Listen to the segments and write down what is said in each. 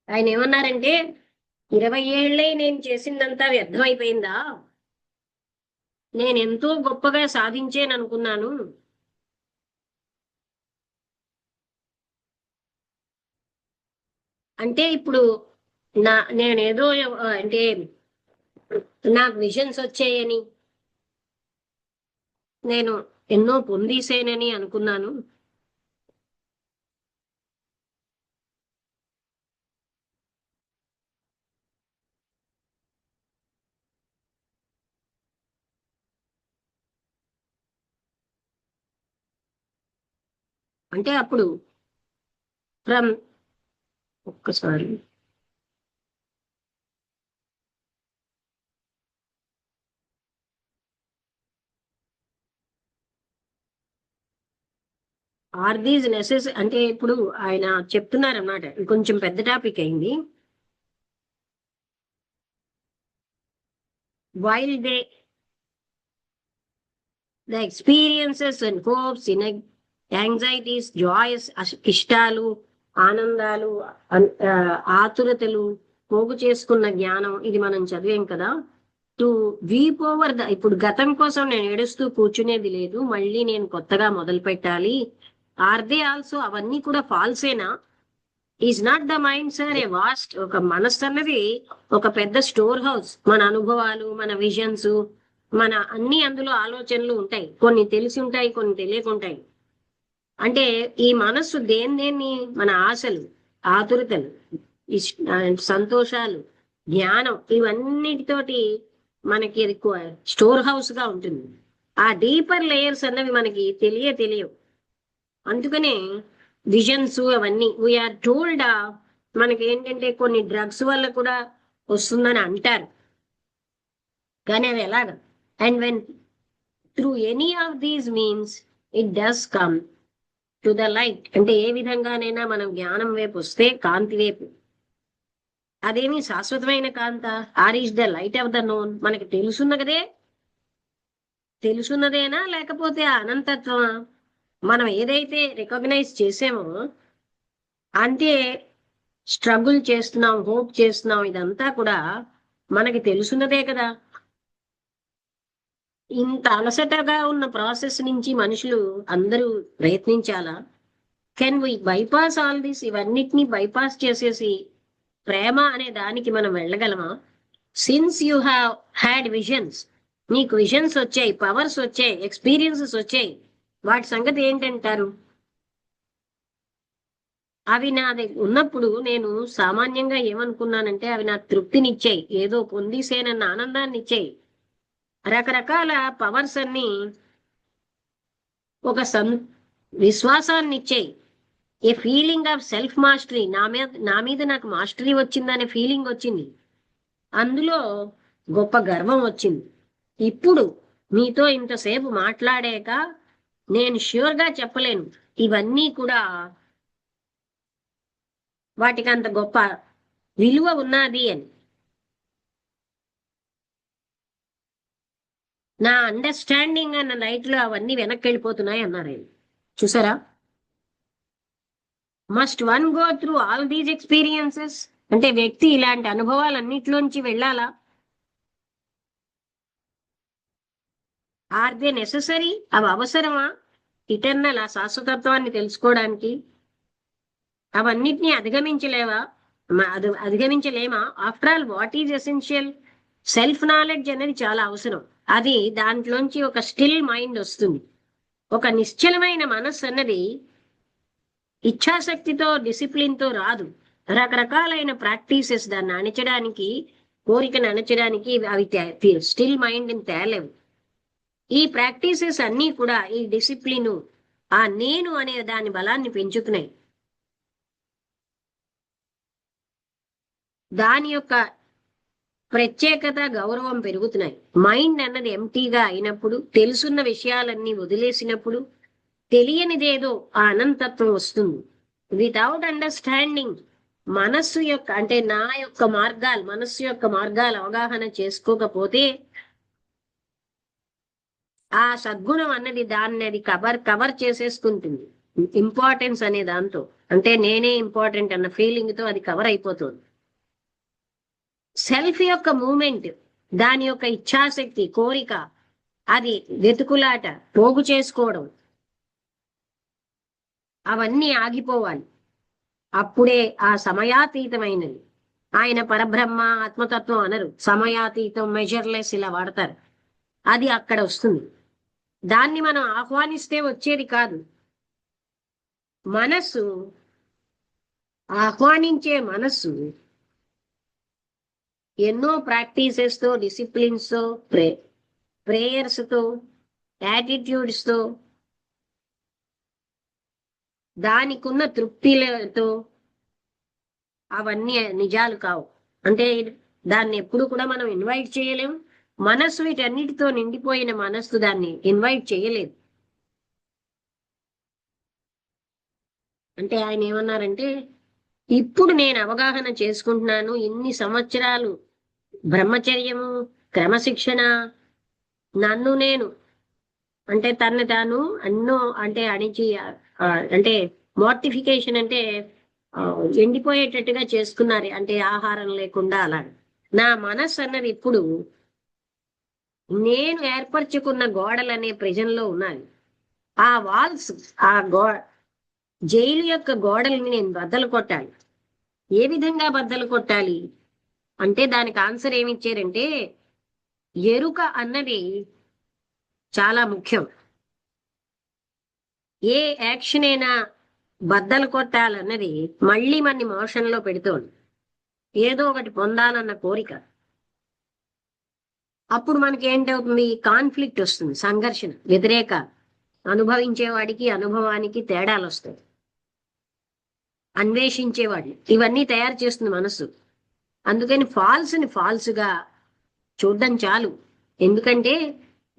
ఆయన ఏమన్నారంటే 20 ఏళ్ళే నేను చేసిందంతా వ్యర్థమైపోయిందా, నేను ఎంతో గొప్పగా సాధించేననుకున్నాను. అంటే ఇప్పుడు నేనేదో అంటే నాకు విజన్స్ వచ్చాయని, నేను ఎన్నో పొందేసేనని అనుకున్నాను. అంటే అప్పుడు ఫ్రమ్ ఒక్కసారి ఆర్ దీస్ అంటే ఇప్పుడు ఆయన చెప్తున్నారన్నమాట, కొంచెం పెద్ద టాపిక్ అయింది. While the experiences and hopes in anxieties, joys, ఇష్టాలు, ఆనందాలు, ఆతురతలు, పోగు చేసుకున్న జ్ఞానం, ఇది మనం చదివాం కదా. టు వీప్ ఓవర్ ఇప్పుడు గతం కోసం నేను ఏడుస్తూ కూర్చునేది లేదు, మళ్ళీ నేను కొత్తగా మొదలు పెట్టాలి. ఆర్ దే ఆల్సో అవన్నీ కూడా ఫాల్సేనా? Is not the mind sir a vast, ఒక మనస్సు అన్నది ఒక పెద్ద స్టోర్ హౌస్. మన అనుభవాలు, మన విజన్స్, మన అన్ని అందులో ఆలోచనలు ఉంటాయి. కొన్ని తెలిసి ఉంటాయి, కొన్ని తెలియకుంటాయి. అంటే ఈ మనస్సు దేన్ని మన ఆశలు, ఆతురతలు, సంతోషాలు, జ్ఞానం, ఇవన్నిటితోటి మనకి ఎక్కువ స్టోర్ హౌస్ గా ఉంటుంది. ఆ డీపర్ లేయర్స్ అన్నవి మనకి తెలియవు. అందుకనే విజన్స్ అవన్నీ వీఆర్ టోల్డ్. మనకి ఏంటంటే కొన్ని డ్రగ్స్ వల్ల కూడా వస్తుందని అంటారు, కానీ అవి ఎలాగ? And went through any of these means it does come to the light. అంటే ఏ విధంగానైనా మనం జ్ఞానం వైపు వస్తే, కాంతి వైపు, అదేమి శాశ్వతమైన కాంత, or is the light of the known, మనకి తెలుసున్నదేనా లేకపోతే అనంతత్వమా? మనం ఏదైతే రికగ్నైజ్ చేసామో, అంటే స్ట్రగుల్ చేస్తున్నాం, హోప్ చేస్తున్నాం, ఇదంతా కూడా మనకి తెలుసున్నదే కదా. ఇంత అలసటగా ఉన్న ప్రాసెస్ నుంచి మనుషులు అందరూ ప్రయత్నించాలా? Can we bypass all this? ఇవన్నిటిని బైపాస్ చేసేసి ప్రేమ అనే దానికి మనం వెళ్ళగలమా? Since you have had visions, నీకు విజన్స్ వచ్చాయి, పవర్స్ వచ్చాయి, ఎక్స్పీరియన్సెస్ వచ్చాయి, వాటి సంగతి ఏంటంటారు? అవి నాది ఉన్నప్పుడు నేను సామాన్యంగా ఏమనుకున్నానంటే, అవి నాకు తృప్తినిచ్చాయి, ఏదో పొందిసేనన్న ఆనందాన్ని ఇచ్చాయి. రకరకాల పవర్స్ అన్ని ఒక విశ్వాసాన్ని ఇచ్చాయి. ఏ ఫీలింగ్ ఆఫ్ సెల్ఫ్ మాస్టరీ, నా మీద నాకు మాస్టరీ వచ్చిందనే ఫీలింగ్ వచ్చింది. అందులో గొప్ప గర్వం వచ్చింది. ఇప్పుడు మీతో ఇంతసేపు మాట్లాడాక నేను ష్యూర్గా చెప్పలేను ఇవన్నీ కూడా వాటికి అంత గొప్ప విలువ ఉన్నది అని. నా అండర్స్టాండింగ్ అన్న లైట్ లో అవన్నీ వెనక్కి వెళ్ళిపోతున్నాయి అన్నారు ఆయన. చూసారా? Must one go through all these experiences, అంటే వ్యక్తి ఇలాంటి అనుభవాలన్నిటిలోంచి వెళ్ళాలా? ఆర్ దే నెససరీ, అవి అవసరమా? ఇటర్నల్ ఆ శాశ్వతత్వాన్ని తెలుసుకోవడానికి అవన్నిటినీ అధిగమించలేవా? అధిగమించలేమా? After all what is essential? Self knowledge అనేది చాలా అవసరం. అది దాంట్లోంచి ఒక స్టిల్ మైండ్ వస్తుంది. ఒక నిశ్చలమైన మనస్సు అన్నది ఇచ్ఛాశక్తితో, డిసిప్లిన్తో రాదు. రకరకాలైన ప్రాక్టీసెస్ దాన్ని అణచడానికి, కోరికను అణచడానికి అవి స్టిల్ మైండ్ని తేలేవు. ఈ ప్రాక్టీసెస్ అన్నీ కూడా ఈ డిసిప్లిన్, ఆ నేను అనే దాని బలాన్ని పెంచుతున్నాయి. దాని యొక్క ప్రత్యేకత, గౌరవం పెరుగుతున్నాయి. మైండ్ అన్నది ఎంటీగా అయినప్పుడు, తెలుసున్న విషయాలన్నీ వదిలేసినప్పుడు తెలియనిదేదో ఆ అనంతత్వం వస్తుంది. వితౌట్ అండర్స్టాండింగ్, మనస్సు యొక్క అంటే మనస్సు యొక్క మార్గాలు అవగాహన చేసుకోకపోతే ఆ సద్గుణం అన్నది దాన్ని అది కవర్ చేసేసుకుంటుంది. ఇంపార్టెన్స్ అనే దాంతో, అంటే నేనే ఇంపార్టెంట్ అన్న ఫీలింగ్ తో అది కవర్ అయిపోతుంది. సెల్ఫ్ యొక్క మూమెంట్, దాని యొక్క ఇచ్ఛాశక్తి, కోరిక, అది వెతుకులాట, పోగు చేసుకోవడం, అవన్నీ ఆగిపోవాలి. అప్పుడే ఆ సమయాతీతమైనది. ఆయన పరబ్రహ్మ ఆత్మతత్వం అనరు, సమయాతీతం, మెజర్లెస్ ఇలా వాడతారు. అది అక్కడ వస్తుంది. దాన్ని మనం ఆహ్వానిస్తే వచ్చేది కాదు. మనస్సు, ఆహ్వానించే మనస్సు ఎన్నో ప్రాక్టీసెస్ తో, డిసిప్లిన్స్ తో, ప్రేయర్స్ తో, యాటిట్యూడ్స్ తో, దానికున్న తృప్తిలతో, అవన్నీ నిజాలు కావు. అంటే దాన్ని ఎప్పుడు కూడా మనం ఇన్వైట్ చేయలేం. మనస్సు వీటన్నిటితో నిండిపోయిన మనస్సు దాన్ని ఇన్వైట్ చేయలేదు. అంటే ఆయన ఏమన్నారంటే, ఇప్పుడు నేను అవగాహన చేసుకుంటున్నాను, ఇన్ని సంవత్సరాలు బ్రహ్మచర్యము, క్రమశిక్షణ, నన్ను నేను, అంటే తను తాను ఎన్నో అంటే అణిచి, అంటే మోర్టిఫికేషన్ అంటే ఎండిపోయేటట్టుగా చేసుకున్నారు, అంటే ఆహారం లేకుండా అలా. నా మనస్సు అన్నది ఇప్పుడు నేను ఏర్పరచుకున్న గోడలనే ప్రజల్లో ఉన్నది. ఆ వాల్స్, ఆ జైలు యొక్క గోడల్ని నేను బద్దలు కొట్టాలి. ఏ విధంగా బద్దలు కొట్టాలి అంటే దానికి ఆన్సర్ ఏమిచ్చారంటే, ఎరుక అన్నది చాలా ముఖ్యం. ఏ యాక్షన్ అయినా బద్దలు కొట్టాలన్నది మళ్ళీ మన మోషన్లో పెడుతోంది, ఏదో ఒకటి పొందాలన్న కోరిక. అప్పుడు మనకి ఏంటవుతుంది, కాన్ఫ్లిక్ట్ వస్తుంది, సంఘర్షణ, వ్యతిరేక, అనుభవించేవాడికి అనుభవానికి తేడాలు వస్తాయి, అన్వేషించేవాడిని ఇవన్నీ తయారు చేస్తుంది మనసు. అందుకని ఫాల్స్ని ఫాల్స్గా చూడడం చాలు. ఎందుకంటే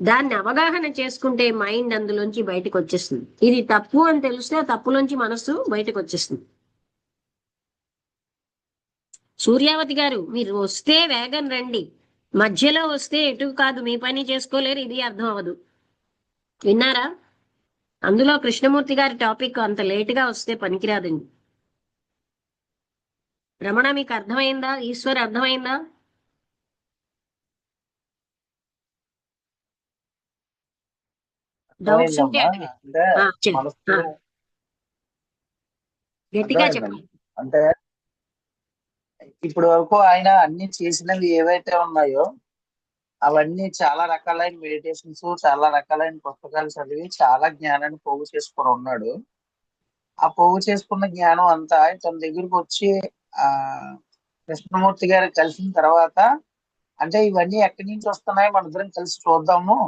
దాన్ని అవగాహన చేసుకుంటే మైండ్ అందులోంచి బయటకు వచ్చేస్తుంది. ఇది తప్పు అని తెలిస్తే ఆ తప్పులోంచి మనస్సు బయటకు వచ్చేస్తుంది. సూర్యావతి గారు, మీరు వస్తే వేగం రండి, మధ్యలో వస్తే ఎటు కాదు, మీ పని చేసుకోలేరు, ఇది అర్థం అవ్వదు. విన్నారా? అందులో కృష్ణమూర్తి గారి టాపిక్ అంత లేటుగా వస్తే పనికిరాదండి. రమణ, మీకు అర్థమైందా? ఈశ్వర్ అర్థమైందా? డౌట్స్ ఉంటే అర్థమైందమ్మా. అడగండి. అంటే మనసు గట్టిగా అర్థమైందండి. చెప్పండి. అంటే ఇప్పటి వరకు ఆయన అన్ని చేసినవి ఏవైతే ఉన్నాయో అవన్నీ చాలా రకాలైన మెడిటేషన్స్, చాలా రకాలైన పుస్తకాలు చదివి చాలా జ్ఞానాన్ని పోగు చేసుకొని ఉన్నాడు. ఆ పోగు చేసుకున్న జ్ఞానం అంతా తన దగ్గరికి వచ్చి ఆ కృష్ణమూర్తి గారు కలిసిన తర్వాత, అంటే ఇవన్నీ ఎక్కడి నుంచి వస్తున్నాయి, మన ఇద్దరం కలిసి చూద్దాము,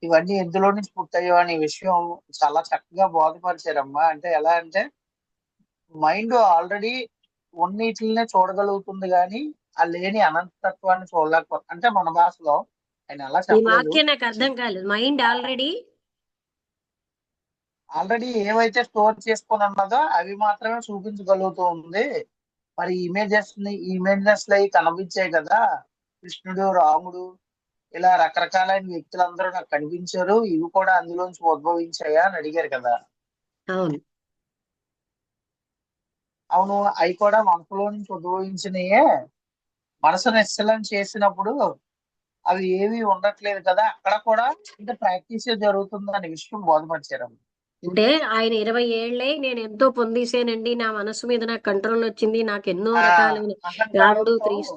ఇవన్నీ ఎందులో నుంచి పుట్టాయో అనే విషయం చాలా చక్కగా బోధపరిచారమ్మా. అంటే ఎలా అంటే మైండ్ ఆల్రెడీ ఉన్నీటినే చూడగలుగుతుంది కానీ ఆ లేని అనంతత్వాన్ని చూడలేకపోతుంది. అంటే మన భాషలో ఆయన అలా ఈ చెప్పలేదు. వాక్యం నాకు అర్థం కాలేదు. మైండ్ ఆల్రెడీ ఆల్రెడీ ఏవైతే స్టోర్ చేసుకొని ఉన్నదో అవి మాత్రమే చూపించగలుగుతూ ఉంది. మరి ఇమేజెస్ అవి కనిపించాయి కదా, కృష్ణుడు, రాముడు, ఇలా రకరకాలైన వ్యక్తులందరూ నాకు కనిపించారు, ఇవి కూడా అందులోంచి ఉద్భవించాయా అని అడిగారు కదా. అవును. అవును, అవి కూడా మనసులో నుంచి ఉద్భవించినయే. మనసు నిశ్చలం చేసినప్పుడు అవి ఏవి ఉండట్లేదు కదా, అక్కడ కూడా ఇంకా ప్రాక్టీస్ జరుగుతుంది అనే విషయం బోధపరిచారు. అంటే ఆయన 20 ఏళ్లే నేను ఎంతో పొందేసానండి, నా మనసు మీద నాకు కంట్రోల్ వచ్చింది, నాకు ఎన్నో ఆ రకాలైన రాముడు, అహంకారంతో.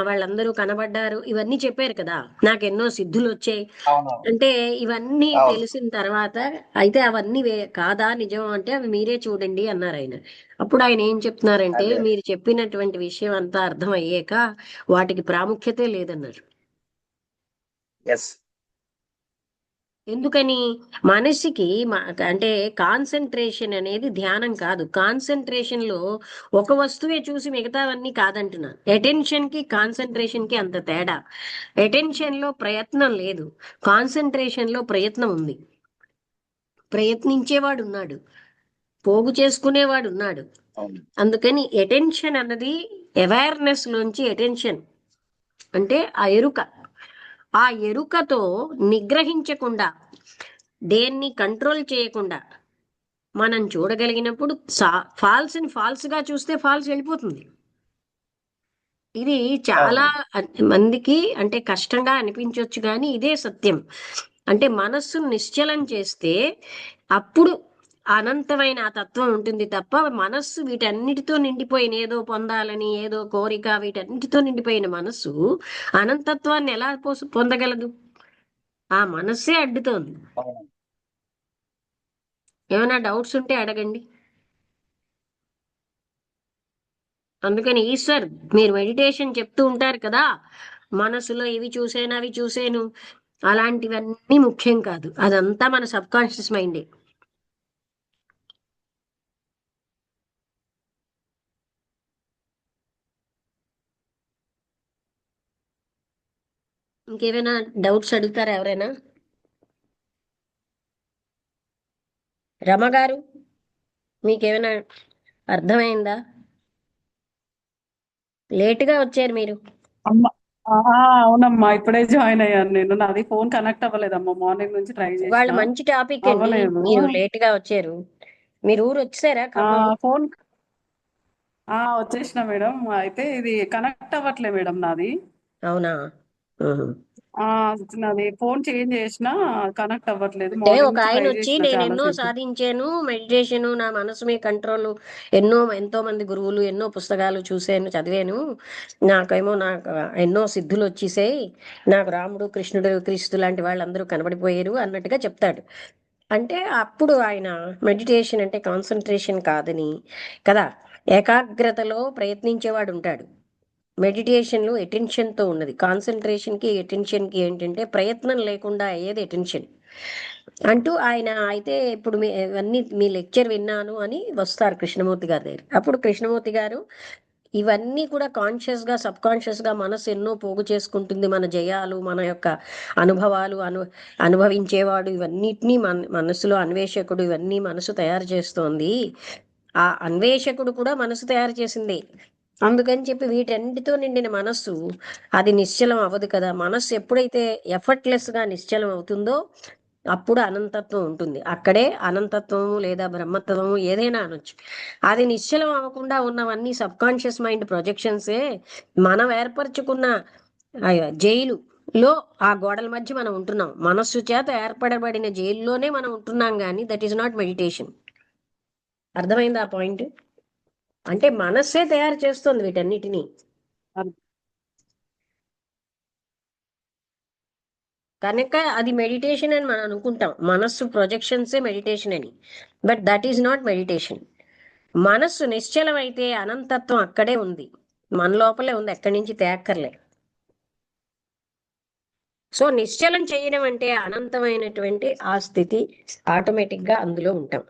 వాళ్ళందరూ కనబడ్డారు, ఇవన్నీ చెప్పారు కదా, నాకు ఎన్నో సిద్ధులు వచ్చాయి. అవును. అంటే ఇవన్నీ అవును. తెలిసిన తర్వాత, అయితే అవన్నీ కాదా నిజం అంటే అవి మీరే చూడండి అన్నారు ఆయన. అప్పుడు ఆయన ఏం చెప్తున్నారంటే, అదే. మీరు చెప్పినటువంటి విషయం అంతా అర్థం అయ్యాక వాటికి ప్రాముఖ్యతే లేదన్నారు. ఎస్. ఎందుకని? మనిషికి అంటే కాన్సన్ట్రేషన్ అనేది ధ్యానం కాదు. కాన్సన్ట్రేషన్ లో ఒక వస్తువే చూసి మిగతావన్నీ కాదంటున్నా. అటెన్షన్ కి కాన్సన్ట్రేషన్ కి అంత తేడా. అటెన్షన్ లో ప్రయత్నం లేదు, కాన్సన్ట్రేషన్ లో ప్రయత్నం ఉంది. ప్రయత్నించేవాడు ఉన్నాడు, పోగు చేసుకునేవాడు ఉన్నాడు. అవును. అందుకని అటెన్షన్ అన్నది అవేర్నెస్ లోంచి అటెన్షన్ అంటే ఆ ఎరుక. ఆ ఎరుకతో నిగ్రహించకుండా, దేన్ని కంట్రోల్ చేయకుండా, మనం చూడగలిగినప్పుడు ఫాల్స్ ని ఫాల్స్ గా చూస్తే ఫాల్స్ వెళ్ళిపోతుంది. ఇది చాలా అవును. మందికి అంటే కష్టంగా అనిపించవచ్చు, కానీ ఇదే సత్యం. అంటే మనస్సును నిశ్చలం చేస్తే అప్పుడు అనంతమైన ఆ తత్వం ఉంటుంది తప్ప, మనస్సు వీటన్నిటితో నిండిపోయిన ఏదో పొందాలని ఏదో కోరిక వీటన్నిటితో నిండిపోయిన మనస్సు అనంతత్వాన్ని ఎలా పొందగలదు? ఆ మనస్సే అడ్డుతోంది. అవును. ఏమైనా డౌట్స్ ఉంటే అడగండి. అందుకని ఈశ్వర్, మీరు మెడిటేషన్ చెప్తూ ఉంటారు కదా, మనసులో ఇవి చూసాను అవి చూసాను, అలాంటివన్నీ ముఖ్యం కాదు. అదంతా మన సబ్ కాన్షియస్ మైండే. ఇంకేమైనా డౌట్స్ అడుగుతారా ఎవరైనా? రమ గారు, మీకేమైనా అర్థమైందా? లేటుగా వచ్చారు మీరు. అమ్మ అవునమ్మా, ఇప్పుడే జాయిన్ అయ్యాను నేను. నాది ఫోన్ కనెక్ట్ అవ్వలేదమ్మా, మార్నింగ్ నుంచి ట్రై వాళ్ళ చేసిన మంచి టాపిక్ అండి. అవ్వలేదు. మీరు లేటుగా వచ్చారు. మీరు ఊరు వచ్చారా ఖమ్మం? ఫోన్ వచ్చేసిన మేడం. అయితే ఇది కనెక్ట్ అవ్వట్లే మేడం నాది. అవునా? ఉహు. ఆ నాది ఫోన్ చేంజ్ చేసిన, కనెక్ట్ అవ్వట్లేదు. అంటే మార్నింగ్ ఒక నుంచి ఆయన ట్రై వచ్చి చేసిన నేను చాలా ఎన్నో సేపు. సాధించాను, మెడిటేషన్, నా మనసు మీ కంట్రోల్, ఎంతో మంది గురువులు, ఎన్నో పుస్తకాలు చూశాను, చదివాను, నాకు ఎన్నో సిద్ధులు వచ్చేసాయి, నాకు రాముడు కృష్ణుడు క్రీస్తు లాంటి వాళ్ళందరూ కనబడిపోయారు అన్నట్టుగా చెప్తాడు. అంటే అప్పుడు ఆయన మెడిటేషన్ అంటే కాన్సన్ట్రేషన్ కాదని కదా, ఏకాగ్రతలో ప్రయత్నించేవాడు ఉంటాడు. మెడిటేషన్లో అటెన్షన్తో ఉన్నది. కాన్సన్ట్రేషన్కి అటెన్షన్కి ఏంటంటే ప్రయత్నం లేకుండా అయ్యేది అటెన్షన్ అంటూ ఆయన. అయితే ఇప్పుడు ఇవన్నీ మీ లెక్చర్ విన్నాను అని వస్తారు కృష్ణమూర్తి గారి దగ్గర. అప్పుడు కృష్ణమూర్తి గారు ఇవన్నీ కూడా కాన్షియస్గా సబ్ కాన్షియస్గా మనసు ఎన్నో పోగు చేసుకుంటుంది, మన జయాలు, మన యొక్క అనుభవాలు, అనుభవించేవాడు, ఇవన్నిటినీ మనసులో అన్వేషకుడు, ఇవన్నీ మనసు తయారు చేస్తోంది. ఆ అన్వేషకుడు కూడా మనసు తయారు చేసింది. అందుకని చెప్పి వీటన్నిటితో నిండిన మనస్సు అది నిశ్చలం అవ్వదు కదా. మనస్సు ఎప్పుడైతే ఎఫర్ట్లెస్గా నిశ్చలం అవుతుందో అప్పుడు అనంతత్వం ఉంటుంది. అక్కడే అనంతత్వము లేదా బ్రహ్మత్వము ఏదైనా అనొచ్చు. అది నిశ్చలం అవ్వకుండా ఉన్నవన్నీ సబ్ కాన్షియస్ మైండ్ ప్రొజెక్షన్సే. మనం ఏర్పరచుకున్న జైలులో ఆ గోడల మధ్య మనం ఉంటున్నాం. మనస్సు చేత ఏర్పడబడిన జైల్లోనే మనం ఉంటున్నాం, కానీ దట్ ఈస్ నాట్ మెడిటేషన్. అర్థమైందా ఆ పాయింట్? అంటే మనస్సే తయారు చేస్తుంది వీటన్నిటినీ. అర్- కనుక అది మెడిటేషన్ అని మనం అనుకుంటాం, మనస్సు ప్రొజెక్షన్సే మెడిటేషన్ అని. But that is not meditation. మనస్సు నిశ్చలం అయితే అనంతత్వం అక్కడే ఉంది, మన లోపలే ఉంది, ఎక్కడి నుంచి తేక్కర్లే. సో నిశ్చలం చేయడం అంటే అనంతమైనటువంటి ఆ స్థితి, ఆటోమేటిక్గా అందులో ఉంటాం.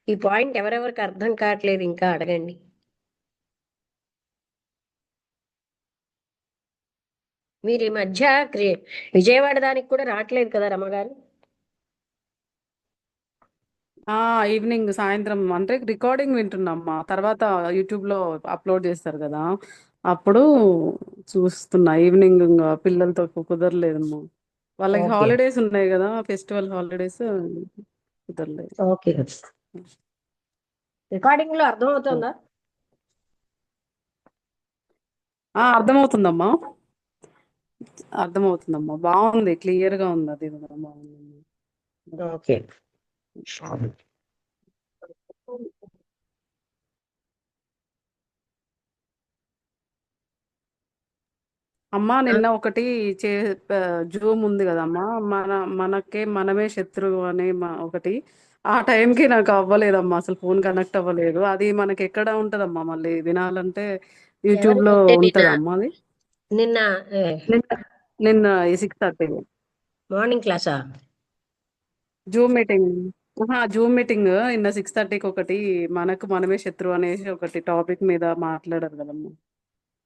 ఈ పాయింట్ ఎవరెవరికి అర్థం కావట్లేదు ఇంకా అడగండి. మీరు ఈ మధ్య విజయవాడ దానికి కూడా రావట్లేదు కదా రమ్మగారు? ఈవినింగ్ సాయంత్రం అంటే రికార్డింగ్ వింటున్నామ్మా, తర్వాత యూట్యూబ్ లో అప్లోడ్ చేస్తారు కదా, అప్పుడు చూస్తున్నా. ఈవినింగ్ ఇంకా పిల్లలతో కుదరలేదమ్మా, వాళ్ళకి ఓకే, హాలిడేస్ ఉన్నాయి కదా, ఫెస్టివల్ హాలిడేస్, కుదరలేదు. ఓకే. రికార్డింగ్ లో అర్థమవుతుందా? అర్థమవుతుందమ్మా, అర్థమవుతుందమ్మా. బాగుంది, క్లియర్ గా ఉంది. అది కూడా బాగుందమ్మా. ఓకే. అమ్మా నిన్న ఒకటి చే జూమ్ ఉంది కదమ్మా, మనకే మనమే శత్రువు అనే ఒకటి, ఆ టైంకి నాకు అవ్వలేదమ్మా, అసలు ఫోన్ కనెక్ట్ అవ్వలేదు. అది మనకి ఎక్కడ ఉంటదమ్మా, మళ్ళీ వినాలంటే యూట్యూబ్ ఎవరు లో అంటే ఉంటదమ్మా అది? నిన్న నిన్న నిన్న 6:30 మార్నింగ్ క్లాసా? Zoom meeting. జూమ్ మీటింగ్ నిన్న 6:30కి ఒకటి, మనకు మనమే శత్రువు అనేసి ఒకటి టాపిక్ మీద మాట్లాడారు కదమ్మా,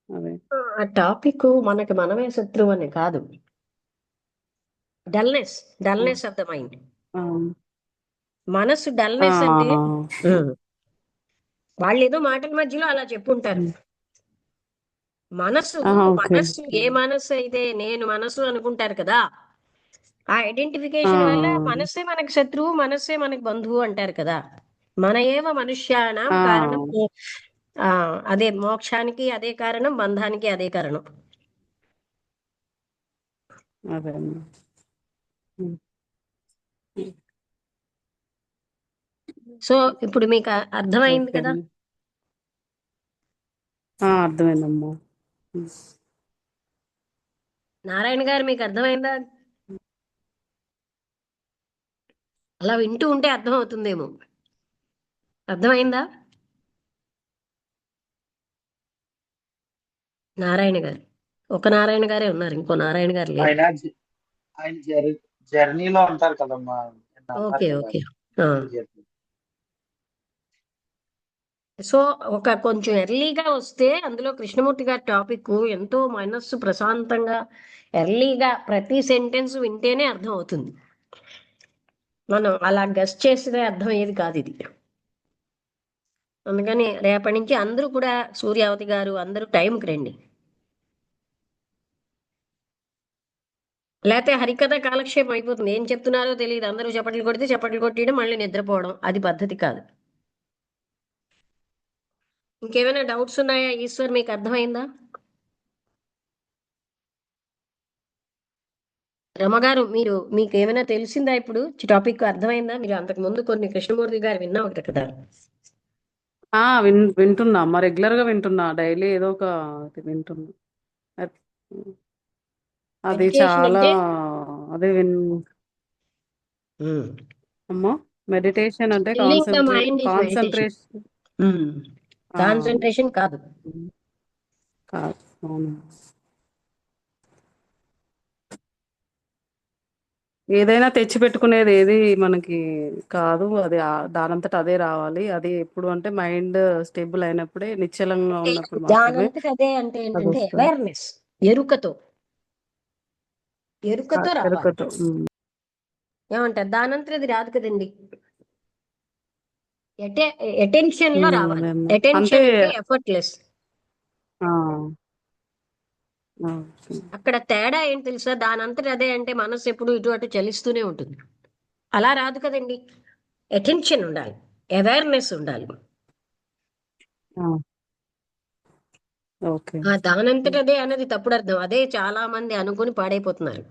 అదే. ఆ టాపిక్ మనకి మనమే శత్రువు అని కాదు, dullness, dullness of the mind. ఆ, మనసు ఆ, డల్నెస్ అంటే వాళ్ళు ఏదో మాటల మధ్యలో అలా చెప్పుంటారు. మనసు, ఓకే. మనస్సు ఏ మనస్సు అయితే నేను మనసు అనుకుంటారు కదా, ఆ ఐడెంటిఫికేషన్ వల్ల మనస్సే మనకి శత్రువు, మనస్సే మనకి బంధువు అంటారు కదా. మన ఏవ మనుష్యాణం ఆ కారణం ఆ అదే మోక్షానికి అదే కారణం, బంధానికి అదే కారణం. అదే అమ్మా. ఉమ్, సో ఇప్పుడు మీకు అర్థమైంది ఓకే కదా. అమ్మా. అర్థమైందమ్మా. ఉమ్, నారాయణ గారు మీకు అర్థమైందా? అలా వింటూ ఉంటే అర్థం అవుతుందేమో. అర్థమైందా నారాయణ గారు? ఒక నారాయణ గారే ఉన్నారు, ఇంకో నారాయణ గారు లేరు. ఆయన ఆయన జర్నీలో ఉంటారు కదమ్మా, నిన్న అన్నారు ఓకే కదా, ఓకే. జర్నీ. సో ఒక కొంచెం ఎర్లీగా వస్తే అందులో కృష్ణమూర్తి గారి టాపిక్ ఎంతో మనస్సు ప్రశాంతంగా ఎర్లీగా ప్రతి సెంటెన్స్ వింటేనే అర్థం అవుతుంది. మనం అలా గెస్ట్ చేస్తే అర్థం అయ్యేది కాదు ఇది. అందుకని రేపటి నుంచి అందరూ కూడా సూర్యావతి గారు అందరూ టైంకి రండి. లేకపోతే హరికథ కాలక్షేపం అయిపోతుంది, ఏం చెప్తున్నారో తెలియదు, అందరూ చప్పట్లు కొడితే చప్పట్లు కొట్టడం మళ్ళీ నిద్రపోవడం, అది పద్ధతి కాదు. ఇంకేమైనా డౌట్స్ ఉన్నాయా ఈశ్వర్, మీకు అర్థమైందా? రమగారు మీకు ఏమైనా తెలిసిందా ఇప్పుడు? టాపిక్ అర్థమైందా? మీరు అంతకు ముందు కొన్ని కృష్ణమూర్తి గారు విన్నా ఒకటి కదా. వింటున్నా అమ్మా, రెగ్యులర్ గా వింటున్నా, డైలీ ఏదో ఒక వింటున్నా. అద్- అది మెడిటేషన్ చాలా అంటే అదే అమ్మా, మెడిటేషన్ అంటే stilling the mind is meditation. Concentration. Concentration కాదు. కాదు, అవును. ఏదైనా తెచ్చి పెట్టుకునేది ఏది మనకి కాదు, అది దానంతట అదే రావాలి. అది ఎప్పుడు అంటే మైండ్ స్టేబుల్ అయినప్పుడే, నిశ్చలంగా అంటే ఉన్నప్పుడు మాత్రమే దానంతట అదే అంటే అది ఏంటంటే వస్తుంది. అవేర్నెస్, ఎరుకతో ఎరుకతో రావాలి. ఎరుకతో. ఏమంటారు? దానంతట అది రాదు కదండి. అటెన్షన్ లో రావాలి. అదే అమ్మా. అంటే అటెన్షన్ అంటే ఎఫర్ట్లెస్. ఆ, ఓకే. అక్కడ తేడా ఏంటి తెలుసా? దానంతట అదే అంటే మనసు ఎప్పుడు ఇటు అటు చలిస్తూనే ఉంటుంది. అలా రాదు కదండి. అటెన్షన్ ఉండాలి, అవేర్నెస్ ఉండాలి. ఆ, ఓకే. ఆ దానంతట అదే అనేది తప్పుడు అర్థం. అదే చాలా మంది అనుకుని పాడైపోతున్నారు.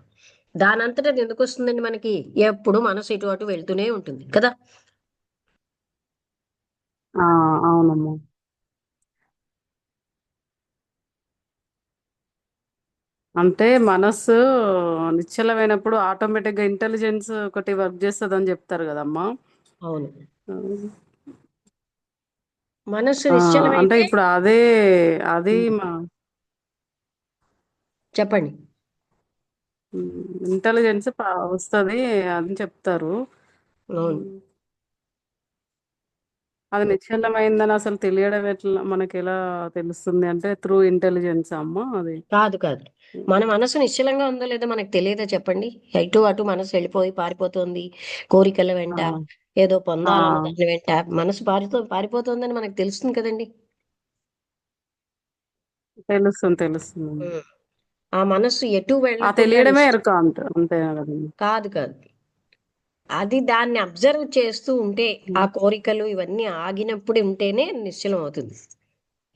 దానంతట అది ఎందుకు వస్తుందండి మనకి? ఎప్పుడు మనసు ఇటు అటు వెళ్తూనే ఉంటుంది కదా. ఆ, అవునమ్మా. అంటే మనస్సు నిశ్చలమైనప్పుడు ఆటోమేటిక్ గా ఇంటెలిజెన్స్ ఒకటి వర్క్ చేస్తుంది అని చెప్తారు కదమ్మా. అవును. ఆ, మనస్సు అంటే నిశ్చలమైతే ఇప్పుడు అది చెప్పండి. ఇంటెలిజెన్స్ వస్తుంది అని చెప్తారు. అవును. అది నిశ్చలమైందని అసలు తెలియడం ఎట్లా, మనకి ఎలా తెలుస్తుంది అంటే త్రూ ఇంటెలిజెన్స్ అమ్మా అది. కాదు కాదు. మన మనసు నిశ్చలంగా ఉందో లేదో మనకు తెలియదా చెప్పండి? ఇటు అటు మనసు వెళ్ళిపోయి పారిపోతుంది కోరికల వెంట, ఆ, ఏదో ఆ, పొందాలన్న దాని వెంట మనసు పారిపోతుందని మనకు తెలుస్తుంది కదండి. తెలుస్తుంది తెలుస్తుంది. ఉం. ఆ మనస్సు ఎటు ఆ వెళ్ళకుండా తెలియడమే ఎరుక అంతే కదండి. కాదు కాదు. అది దాన్ని అబ్జర్వ్ చేస్తూ ఉంటే ఆ కోరికలు ఇవన్నీ ఆగినప్పుడు ఉంటేనే నిశ్చలం అవుతుంది.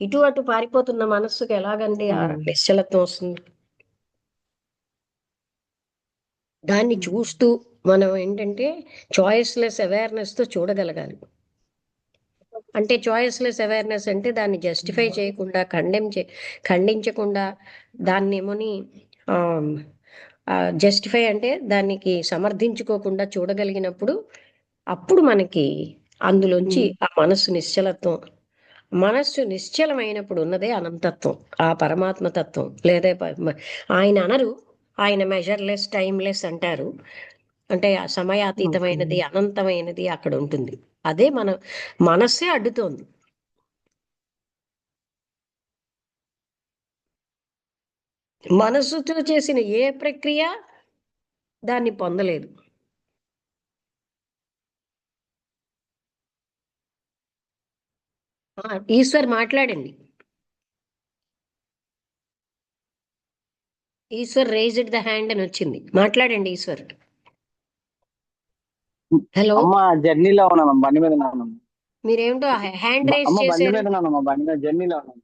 ఇటు అటు పారిపోతున్న మనస్సుకి ఎలాగండి ఆ నిశ్చలత్వం వస్తుంది? దాన్ని చూస్తూ మనం ఏంటంటే చాయిస్లెస్ అవేర్నెస్ తో చూడగలగాలి. అంటే చాయిస్లెస్ అవేర్నెస్ అంటే దాన్ని జస్టిఫై చేయకుండా, ఖండించకుండా, దాన్ని ఏమోని జస్టిఫై అంటే దానికి సమర్థించుకోకుండా చూడగలిగినప్పుడు అప్పుడు మనకి అందులోంచి ఆ మనస్సు నిశ్చలత్వం, మనస్సు నిశ్చలమైనప్పుడు ఉన్నదే అనంతత్వం, ఆ పరమాత్మ తత్వం. లేదా ఆయన అనరు, ఆయన మెజర్లెస్ టైమ్లెస్ అంటారు. అంటే ఆ ఓకే. సమయాతీతమైనది అనంతమైనది అక్కడ ఉంటుంది. అదే మనస్సే అడ్డుతోంది. మనస్సుతో చేసిన ఏ ప్రక్రియ దాన్ని పొందలేదు. ఈశ్వర్ మాట్లాడండి. ఈశ్వర్ రేజ్డ్ ద హ్యాండ్ అని వచ్చింది, మాట్లాడండి ఈశ్వర్. హలో. అమ్మ జర్నీలో ఉన్నాను, బండి మీద ఉన్నాను. మీరేమిటో హ్యాండ్ రైజ్ అమ్మ బండి చేశారు. మీద ఉన్నానమ్మా, బండి మీద జర్నీలో ఉన్నాను.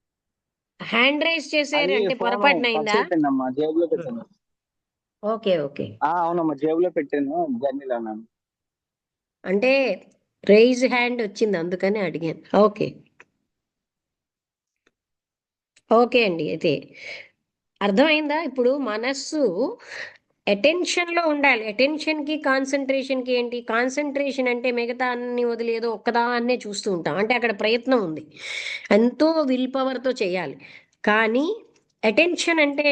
హ్యాండ్ రైజ్ చేశారు అది అంటే ఫోన్ పొరపాటున పర్స్ అయిందా? అయిపోయిందమ్మా, జేబులో పెట్టాను. Okay okay. అవునమ్మా, జేబులో పెట్టాను, జర్నీలో ఉన్నాను. అంటే రైజ్ హ్యాండ్ వచ్చింది అందుకని అడిగాను. ఓకే ఓకే అండి. అయితే అర్థమైందా? ఇప్పుడు మనస్సు అటెన్షన్లో ఉండాలి. అటెన్షన్కి కాన్సన్ట్రేషన్కి ఏంటి? కాన్సన్ట్రేషన్ అంటే మిగతా అన్ని వదిలి ఏదో ఒక్కదాన్నే చూస్తూ ఉంటాం. అంటే అక్కడ ప్రయత్నం ఉంది, ఎంతో విల్ పవర్తో చేయాలి. కానీ అటెన్షన్ అంటే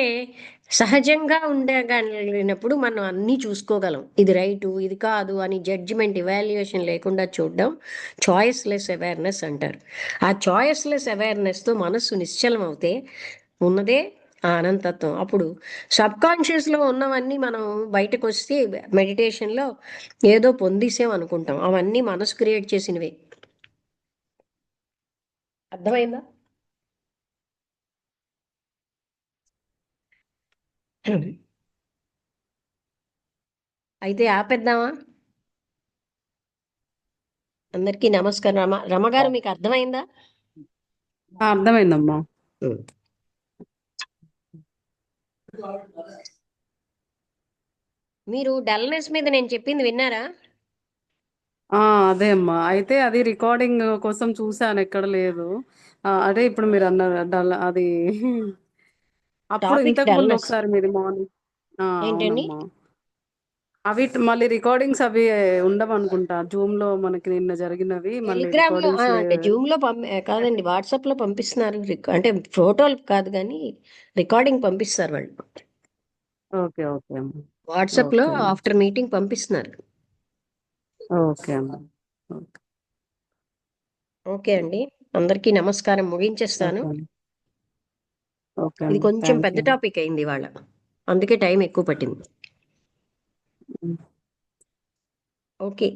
సహజంగా ఉండగలిగినప్పుడు మనం అన్నీ చూసుకోగలం. ఇది రైటు ఇది కాదు అని జడ్జిమెంట్ ఇవాల్యుయేషన్ లేకుండా చూడడం చాయిస్లెస్ అవేర్నెస్ అంటారు. ఆ చాయిస్లెస్ అవేర్నెస్తో మనస్సు నిశ్చలం అవుతే ఉన్నదే ఆ అనంతత్వం. అప్పుడు సబ్కాన్షియస్లో ఉన్నవన్నీ మనం బయటకు వస్తే మెడిటేషన్లో ఏదో పొందిసాం అనుకుంటాం. అవన్నీ మనసు క్రియేట్ చేసినవే. అర్థమైందా? అయితే ఆపేద్దామా? అందరికీ నమస్కారం. రమగారు మీకు అర్థమైందా? అర్థమైందమ్మా. మీరు డల్నెస్ మీద నేను చెప్పింది విన్నారా? అదే అమ్మా. అయితే అది రికార్డింగ్ కోసం చూసాను, ఎక్కడ లేదు. అదే ఇప్పుడు మీరు అన్నారు అది అప్పుడు టాపిక్ ఇంతకు ముందు డల్నెస్ ఒకసారి మీది మార్నింగ్. ఏంటండి? అవునమ్మా. అవి మళ్ళీ రికార్డింగ్స్ అవి ఉండవు అనుకుంటా. జూమ్ లో మనకి నిన్న జరిగినవి మళ్ళీ టెలిగ్రామ్ లో రికార్డింగ్స్ అంటే జూమ్ లో కాదండి, వాట్సాప్ లో పంపిస్తున్నారు. అంటే ఫోటోలు కాదు కానీ రికార్డింగ్ పంపిస్తారు వాళ్ళు. ఓకే ఓకే అమ్మా. వాట్సాప్ లో ఓకే అమ్మా. ఆఫ్టర్ మీటింగ్ పంపిస్తున్నారు. ఓకే అమ్మా. ఓకే. ఓకే అండి, అందరికీ నమస్కారం. ముగించేస్తాను. ఓకే అమ్మా. ఓకే ఇది అమ్మా. కొంచెం థ్యాంక్ పెద్ద యూ. టాపిక్ అయింది ఇవాళ, అందుకే టైం ఎక్కువ పట్టింది. ఓకే.